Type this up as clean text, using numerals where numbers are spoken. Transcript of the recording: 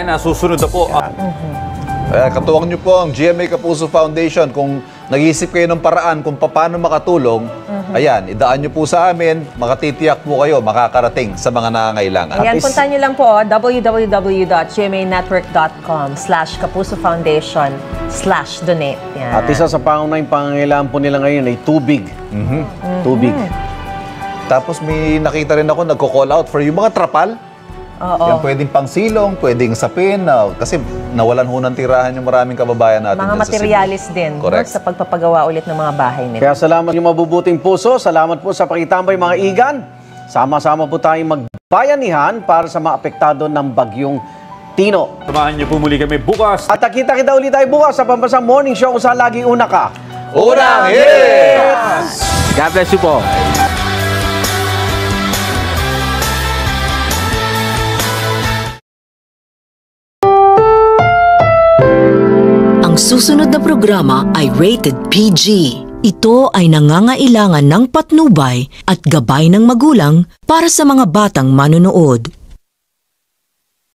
kababayan na susunod na po. Katuwang niyo po ang GMA Kapuso Foundation. Kung nag-iisip kayo ng paraan kung paano makatulong, ayan, idaan niyo po sa amin, makatitiyak po kayo, makakarating sa mga nangangailangan. Ayan, punta niyo lang po www.gmaNetwork.com/Kapuso Foundation/donate. At isa sa pangunahing pangangailangan po nila ngayon ay tubig. Tubig. Tapos may nakita rin ako, nagko-call out for yung mga trapal. Yan pwedeng pangsilong, pwedeng sapin, kasi nawalan ho ng tirahan yung maraming kababayan natin. Mga materialis din, no, sa pagpapagawa ulit ng mga bahay nila. Kaya salamat yung mabubuting puso, salamat po sa pakitambay mga igan. Sama-sama po tayong magbayanihan para sa mga apektado ng bagyong Tino. Samahan niyo po muli kami bukas. At kita-kita ulit tayo bukas sa Pambansang Morning Show kung saan lagi una ka. Unang hits! God bless you po. Ang susunod na programa ay rated PG. Ito ay nangangailangan ng patnubay at gabay ng magulang para sa mga batang manonood.